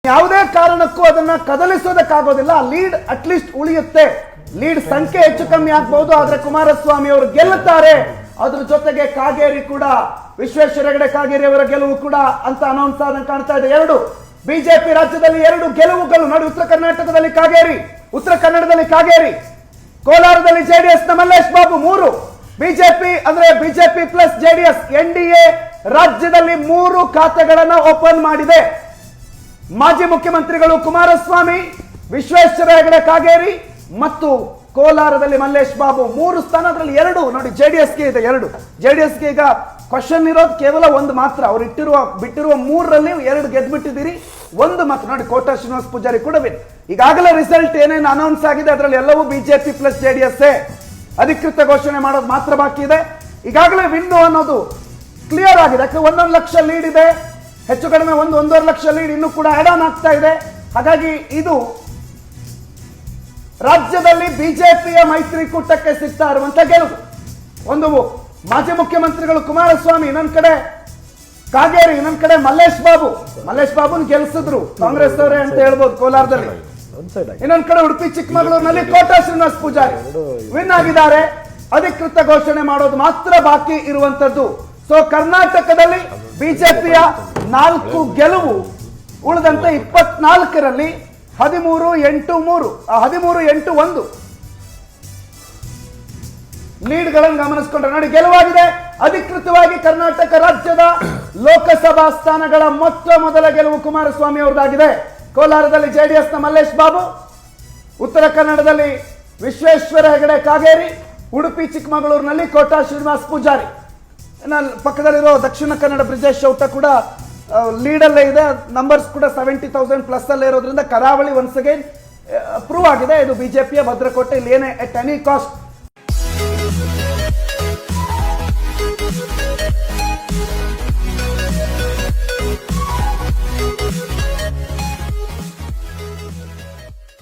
ಯಾವುದೇ ಕಾರಣಕ್ಕೂ ಅದನ್ನ ಕದಲಿಸೋದಕ್ಕಾಗೋದಿಲ್ಲ. ಲೀಡ್ ಅಟ್ಲೀಸ್ಟ್ ಉಳಿಯುತ್ತೆ, ಲೀಡ್ ಸಂಖ್ಯೆ ಹೆಚ್ಚು ಕಮ್ಮಿ ಆಗ್ಬಹುದು, ಆದ್ರೆ ಕುಮಾರಸ್ವಾಮಿ ಅವರು ಗೆಲ್ಲುತ್ತಾರೆ. ಅದ್ರ ಜೊತೆಗೆ ಕಾಗೇರಿ ಕೂಡ, ವಿಶ್ವೇಶ್ವರ ಹೆಗಡೆ ಕಾಗೇರಿ ಅವರ ಗೆಲುವು ಕೂಡ ಅಂತ ಅನೌನ್ಸ್ ಆದಂಗೆ ಕಾಣ್ತಾ ಇದೆ. ಎರಡು ಬಿಜೆಪಿ ರಾಜ್ಯದಲ್ಲಿ 2 ಗೆಲುವುಗಳು ನೋಡಿ. ಉತ್ತರ ಕರ್ನಾಟಕದಲ್ಲಿ ಕಾಗೇರಿ, ಉತ್ತರ ಕನ್ನಡದಲ್ಲಿ ಕಾಗೇರಿ, ಕೋಲಾರದಲ್ಲಿ ಜೆಡಿಎಸ್ ನ ಮಲ್ಲೇಶ್ ಬಾಬು 3. ಬಿಜೆಪಿ ಅಂದ್ರೆ ಬಿಜೆಪಿ ಪ್ಲಸ್ ಜೆಡಿಎಸ್ ಎನ್ಡಿಎ ರಾಜ್ಯದಲ್ಲಿ 3 ಖಾತೆಗಳನ್ನು ಓಪನ್ ಮಾಡಿದೆ. ಮಾಜಿ ಮುಖ್ಯಮಂತ್ರಿಗಳು ಕುಮಾರಸ್ವಾಮಿ, ವಿಶ್ವೇಶ್ವರ ಹೆಗಡೆ ಕಾಗೇರಿ ಮತ್ತು ಕೋಲಾರದಲ್ಲಿ ಮಲ್ಲೇಶ್ ಬಾಬು 3 ಸ್ಥಾನ. ಅದರಲ್ಲಿ 2 ನೋಡಿ ಜೆಡಿಎಸ್ಗೆ ಇದೆ. 2 ಜೆಡಿಎಸ್ಗೆ ಈಗ ಕ್ವಶನ್ ಇರೋದು ಕೇವಲ 1 ಮಾತ್ರ. ಅವ್ರು ಬಿಟ್ಟಿರುವ 3ರಲ್ಲಿ 2 ಗೆದ್ಬಿಟ್ಟಿದ್ದೀರಿ, 1 ಮಾತ್ರ ನೋಡಿ. ಕೋಟಾ ಶ್ರೀನಿವಾಸ್ ಪೂಜಾರಿ ಕೂಡ ವಿನ್. ಈಗಾಗಲೇ ರಿಸಲ್ಟ್ ಏನೇನು ಅನೌನ್ಸ್ ಆಗಿದೆ ಅದರಲ್ಲಿ ಎಲ್ಲವೂ ಬಿಜೆಪಿ ಪ್ಲಸ್ ಜೆಡಿಎಸ್ ಅಧಿಕೃತ ಘೋಷಣೆ ಮಾಡೋದು ಮಾತ್ರ ಬಾಕಿ ಇದೆ. ಈಗಾಗಲೇ ವಿನ್ನು ಅನ್ನೋದು ಕ್ಲಿಯರ್ ಆಗಿದೆ. ಯಾಕಂದ್ರೆ 1 ಲಕ್ಷ ಲೀಡ್ ಇದೆ, ಹೆಚ್ಚು ಕಡಿಮೆ 1.5 ಲಕ್ಷ ಲೀಡ್ ಇನ್ನೂ ಕೂಡ ಆಡ್ ಆನ್ ಆಗ್ತಾ ಇದೆ. ಹಾಗಾಗಿ ಇದು ರಾಜ್ಯದಲ್ಲಿ ಬಿಜೆಪಿಯ ಮೈತ್ರಿಕೂಟಕ್ಕೆ ಸಿಗ್ತಾ ಇರುವಂತ ಗೆಲುವು. ಒಂದು ಮಾಜಿ ಮುಖ್ಯಮಂತ್ರಿಗಳು ಕುಮಾರಸ್ವಾಮಿ, ಇನ್ನೊಂದ್ ಕಡೆ ಕಾಗೇರಿ, ಇನ್ನೊಂದ್ ಕಡೆ ಮಲ್ಲೇಶ್ ಬಾಬುನ್ ಗೆಲ್ಸಿದ್ರು ಕಾಂಗ್ರೆಸ್ ಅವರೇ ಅಂತ ಹೇಳ್ಬೋದು ಕೋಲಾರದಲ್ಲಿ. ಇನ್ನೊಂದ್ ಕಡೆ ಉಡುಪಿ ಚಿಕ್ಕಮಗಳೂರಿನಲ್ಲಿ ಕೋಟಾ ಶ್ರೀನಿವಾಸ್ ಪೂಜಾರಿ ವಿನ್ ಆಗಿದ್ದಾರೆ. ಅಧಿಕೃತ ಘೋಷಣೆ ಮಾಡೋದು ಮಾತ್ರ ಬಾಕಿ ಇರುವಂತದ್ದು. ಸೊ ಕರ್ನಾಟಕದಲ್ಲಿ ಬಿಜೆಪಿಯ 4 ಗೆಲುವು, ಉಳಿದಂತೆ 24ರಲ್ಲಿ 13-8-3, 13-8-1 ಲೀಡ್ಗಳನ್ನು ಗಮನಿಸಿಕೊಂಡ್ರೆ ನೋಡಿ ಗೆಲುವಾಗಿದೆ. ಅಧಿಕೃತವಾಗಿ ಕರ್ನಾಟಕ ರಾಜ್ಯದ ಲೋಕಸಭಾ ಸ್ಥಾನಗಳ ಮೊದಲ ಗೆಲುವು ಕುಮಾರಸ್ವಾಮಿ ಅವರದಾಗಿದೆ. ಕೋಲಾರದಲ್ಲಿ ಜೆಡಿಎಸ್ ನ ಮಲ್ಲೇಶ್ ಬಾಬು, ಉತ್ತರ ಕನ್ನಡದಲ್ಲಿ ವಿಶ್ವೇಶ್ವರ ಹೆಗಡೆ ಕಾಗೇರಿ, ಉಡುಪಿ ಚಿಕ್ಕಮಗಳೂರಿನಲ್ಲಿ ಕೋಟಾ ಶ್ರೀನಿವಾಸ್ ಪೂಜಾರಿ. ಪಕ್ಕದಲ್ಲಿರೋ ದಕ್ಷಿಣ ಕನ್ನಡ ಬ್ರಿಜೇಶ್ ಚೌಟ ಕೂಡ ಲೀಡಲ್ಲೇ ಇದೆ. ನಂಬರ್ಸ್ ಕೂಡ 70,000 ಪ್ಲಸ್ ಅಲ್ಲೇ ಇರೋದ್ರಿಂದ ಕರಾವಳಿ ಒನ್ಸ್ ಅಗೈನ್ ಪ್ರೂವ್ ಆಗಿದೆ ಇದು ಬಿಜೆಪಿಯ ಭದ್ರಕೋಟೆ. ಇಲ್ಲಿ ಏನೇ ಎಟ್ ಎನಿ ಕಾಸ್ಟ್